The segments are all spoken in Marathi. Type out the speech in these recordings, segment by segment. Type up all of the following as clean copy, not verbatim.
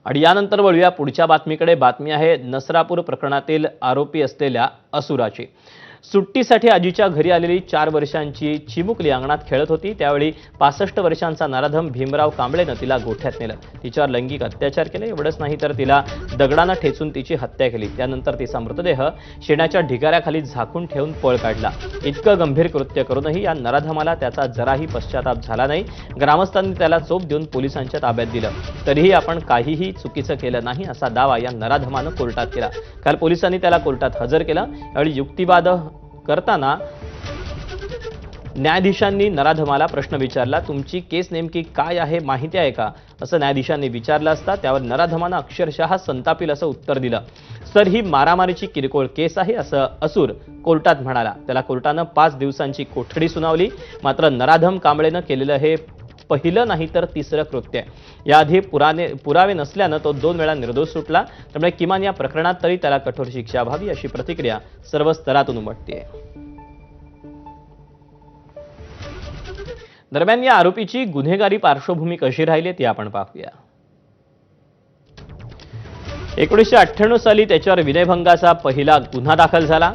आणि यानंतर वळूया पुढच्या बातमीकडे। बातमी आहे नसरापूर प्रकरणातील आरोपी असलेल्या असुराची। सुट्टीसाठी आजीच्या घरी आलेली 4 वर्षांची चिमुकली अंगणात खेळत होती। त्यावेळी 65 वर्षांचा नराधम भीमराव कांबळेने तिला गोठ्यात नेलं, तिच्यावर लैंगिक अत्याचार केले। एवढंच नाही तर तिला दगडाने ठेचून तिची हत्या केली। त्यानंतर तिचा मृतदेह शेणाच्या ढिगाऱ्याखाली झाकून ठेवून पळ काढला। इतकं गंभीर कृत्य करूनही या नराधमाला त्याचा जराही पश्चाताप झाला नाही। ग्रामस्थांनी त्याला चोप देऊन पोलिसांच्या ताब्यात दिलं, तरीही आपण काहीही चुकीचं केलं नाही असा दावा या नराधमानं कोर्टात केला। काल पोलिसांनी त्याला कोर्टात हजर केलं। यावेळी युक्तिवाद करताना न्यायाधीशांनी नराधमाला प्रश्न विचारला, तुमची केस नेमकी काय आहे माहिती आहे का, असं न्यायाधीशांनी विचारलं असता त्यावर नराधमानं अक्षरशः संतापील असं उत्तर दिलं। सर, ही मारामारीची किरकोळ केस आहे असं असुर कोर्टात म्हणाला। त्याला कोर्टानं 5 दिवसांची कोठडी सुनावली। मात्र नराधम कांबळेनं केलेलं हे पहिलं नाही तर तिसरं कृत्य आहे। याआधी पुरावे नसल्यानं तो 2 वेळा निर्दोष सुटला। त्यामुळे किमान या प्रकरणात तरी त्याला कठोर शिक्षा व्हावी अशी प्रतिक्रिया सर्व स्तरातून उमटते। दरम्यान या आरोपीची गुन्हेगारी पार्श्वभूमी कशी राहिली ती आपण पाहूया। 1998 साली त्याच्यावर विनयभंगाचा पहिला गुन्हा दाखल झाला।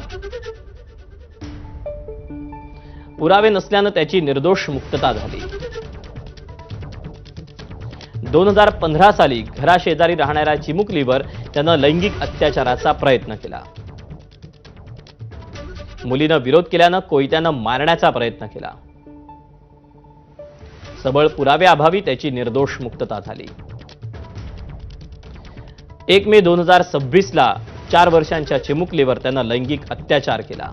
पुरावे नसल्यानं त्याची निर्दोष मुक्तता झाली। 2015 साली घराशेजारी राहणाऱ्या चिमुकलीवर त्यानं लैंगिक अत्याचाराचा प्रयत्न केला। मुलीनं विरोध केल्यानं कोयत्यानं मारण्याचा प्रयत्न केला। सबळ पुराव्याअभावी त्याची निर्दोष मुक्तता झाली। 1 मे 2026 ला 4 वर्षांच्या चिमुकलीवर त्यानं लैंगिक अत्याचार केला।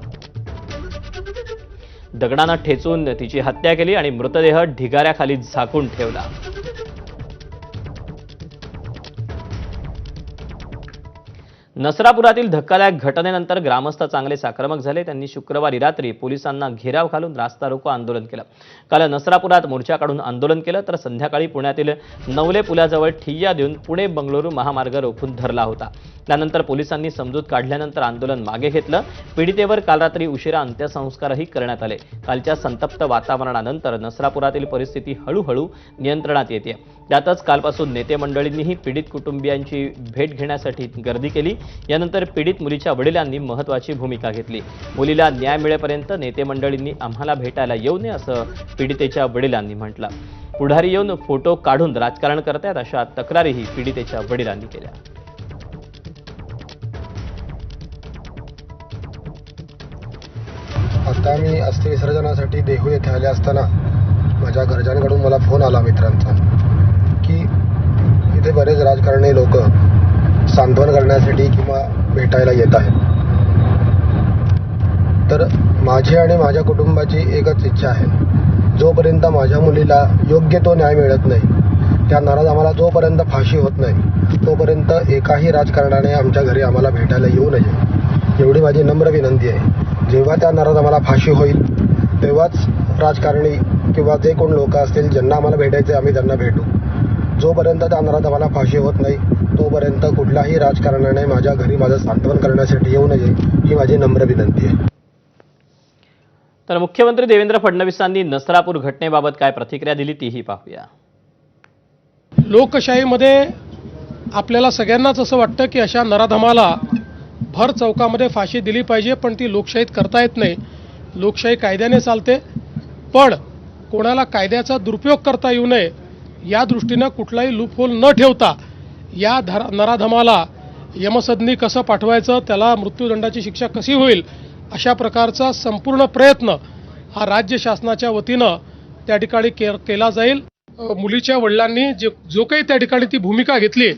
दगडानं ठेचून तिची हत्या केली आणि मृतदेह ढिगाऱ्याखाली झाकून ठेवला। नसरापुरातील धक्कादायक घटनेनंतर ग्रामस्थ चांगलेच आक्रमक झाले। त्यांनी शुक्रवारी रात्री पोलिसांना घेराव घालून रास्ता रोको आंदोलन केलं। काल नसरापुरात मोर्चा काढून आंदोलन केलं, तर संध्याकाळी पुण्यातील नवले पुलाजवळ ठिय्या देऊन पुणे बंगळुरू महामार्ग रोखून धरला होता। त्यानंतर पोलिसांनी समजूत काढल्यानंतर आंदोलन मागे घेतलं। पीडितेवर काल रात्री उशिरा अंत्यसंस्कारही करण्यात आले। कालच्या संतप्त वातावरणानंतर नसरापुरातील परिस्थिती हळूहळू नियंत्रणात येते। त्यातच कालपासून नेते मंडळींनीही पीडित कुटुंबियांची भेट घेण्यासाठी गर्दी केली। यानंतर पीडित मुलीच्या वडिलांनी महत्त्वाची भूमिका घेतली। मुलीला न्याय मिळेपर्यंत नेते मंडळींनी आम्हाला भेटायला येऊ नये असं पीडितेच्या वडिलांनी म्हटलं। पुढारी येऊन फोटो काढून राजकारण करतायत अशा तक्रारीही पीडितेच्या वडिलांनी केल्या। आता मी अस्थि विसर्जनासाठी देहू येथे आले असताना माझ्या घरच्यांकडून मला फोन आला मित्रांचा की इथे बरेच राजकारणी लोक सांत्वन करण्यासाठी किंवा भेटायला येत आहेत। तर माझी आणि माझ्या कुटुंबाची एकच इच्छा आहे, जोपर्यंत माझ्या मुलीला योग्य तो न्याय मिळत नाही, त्या नराधमाला जोपर्यंत फाशी होत नाही तोपर्यंत एकाही राजकारणाने आमच्या घरी आम्हाला भेटायला येऊ नये, एवढी माझी नम्र विनंती आहे। जेव्हा त्या नराधमाला फाशी होईल तेव्हाच राजकारणी किंवा जे कोण लोक असतील ज्यांना आम्हाला भेटायचे आम्ही त्यांना भेटू। जोपर्यंत त्या नराधमाला फाशी होत नाही तोपर्यंत कुठल्याही राजकारणाने माझ्या घरी माझं सांत्वन करण्यासाठी येऊ नये ही माझी नम्र विनंती आहे। तर मुख्यमंत्री देवेंद्र फडणवीसांनी नसरापूर घटनेबाबत काय प्रतिक्रिया दिली तीही पाहूया। लोकशाहीमध्ये आपल्याला सगळ्यांनाच असं वाटतं की अशा नराधमाला भर चौकामध्ये फाशी दिली पाहिजे, पण ती लोकशाहीत करता येत नाही। लोकशाही कायद्याने चालते, पण कोणाला कायद्याचा दुरुपयोग करता येऊ नये या दृष्टीनं कुठलाही लूपहोल न ठेवता या नराधमाला यमसदनी कसं पाठवायचं, त्याला मृत्यूदंडाची शिक्षा कशी होईल अशा प्रकारचा संपूर्ण प्रयत्न हा राज्य शासनाच्या वतीनं त्या ठिकाणी केला जाईल। मुलीच्या वडिलांनी जो काही त्या ठिकाणी ती भूमिका घेतली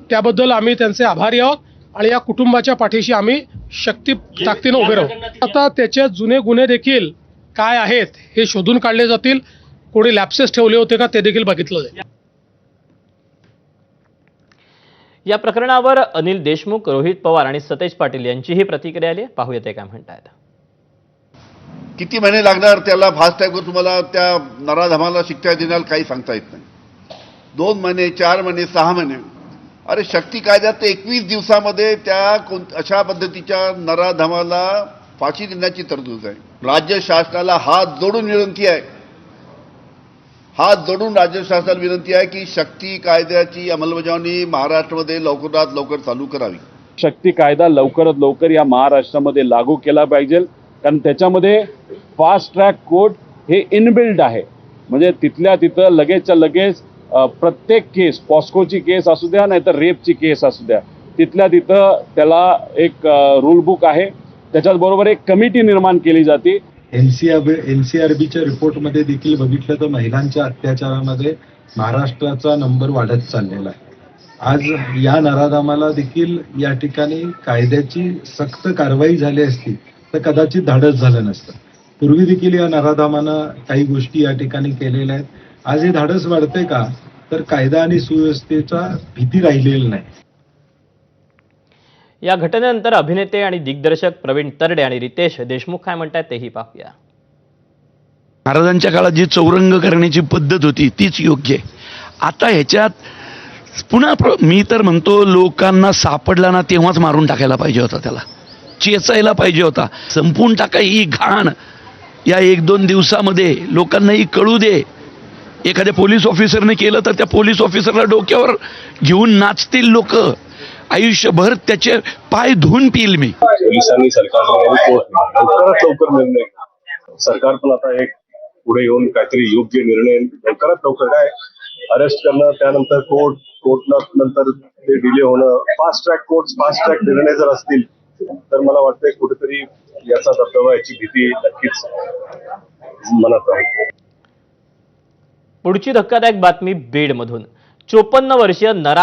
त्याबद्दल आम्ही त्यांचे आभारी आहोत आणि या कुटुंबाच्या पाठीशी आम्ही शक्ती ताकदीनं उभे राहू। आता त्याचे जुने गुन्हे देखील काय आहेत हे शोधून काढले जातील, कोणी लॅप्सेस ठेवले होते का ते देखील बघितलं जाईल। या प्रकरणावर अनिल देशमुख, रोहित पवार आणि सतेज पाटील यांचीही प्रतिक्रिया आली, पाहूया ते काय म्हणतात। किती महिने लागणार त्याला फास्ट ट्रॅकवर तुम्हाला त्या नराधमाला शिक्षा देण्याला काही सांगता येत नाही। 2 महिने, 4 महिने, 6 महिने, अरे शक्ती कायद्यात 21 दिवसामध्ये त्या अशा पद्धतीच्या नराधमाला फाशी देण्याची तरतूद आहे। राज्य शासनाला हात जोडून विनंती आहे हात जोडून राज्य शासनाला विनंती आहे की शक्ती कायद्याची अंमलबजावणी महाराष्ट्रामध्ये लवकरात लवकर चालू करावी. शक्ती कायदा लवकरात लवकर या महाराष्ट्रामध्ये लागू केला पाहिजे, कारण त्याच्यामध्ये फास्ट ट्रॅक कोर्ट हे इनबिल्ड आहे. म्हणजे तिथल्या तिथं लगेचच्या लगेच प्रत्येक केस, पॉस्कोची केस असू द्या नाहीतर रेपची केस असू द्या, तिथल्या तिथं त्याला एक रूल बुक आहे, त्याच्याचबरोबर एक कमिटी निर्माण केली जाते. एनसीआरबीच्या रिपोर्टमध्ये देखील बघितलं तर महिलांच्या अत्याचारामध्ये महाराष्ट्राचा नंबर वाढत चाललेला आहे. आज या नराधामाला देखील या ठिकाणी कायद्याची सक्त कारवाई झाली असती तर कदाचित धाडस झालं नसतं. पूर्वी देखील या नराधामानं काही गोष्टी या ठिकाणी केलेल्या आहेत. आज हे धाडस वाढते का, तर कायदा आणि सुव्यवस्थेचा भीती राहिलेली नाही. या घटनेनंतर अभिनेते आणि दिग्दर्शक प्रवीण तरडे आणि रितेश देशमुख काय म्हणतात तेही पाहूया. महाराजांच्या काळात जी चौरंग करण्याची पद्धत होती तीच योग्य आहे. आता ह्याच्यात पुन्हा मी तर म्हणतो लोकांना सापडला ना तेव्हाच मारून टाकायला पाहिजे होता, त्याला चेचायला पाहिजे होता. संपून टाका ही घाण या 1-2 दिवसामध्ये, लोकांनाही कळू दे. एखाद्या पोलीस ऑफिसरने केलं तर त्या पोलीस ऑफिसरला डोक्यावर घेऊन नाचतील लोक, आयुष्यभर त्याचे पाय धुवून पिईल मी. पोलिसांनी सरकारला लवकरात लवकर निर्णय, सरकार पण आता एक पुढे येऊन काहीतरी योग्य निर्णय लवकरात लवकर, काय अरेस्ट करणं, त्यानंतर कोर्टला नंतर ते डिले होणं, फास्ट ट्रॅक निर्णय जर असतील तर मला वाटतंय कुठेतरी याचा दबदबा, याची भीती नक्कीच मनात आहे. पुढची धक्कादायक बातमी बीडमधून. 54 वर्षीय नरा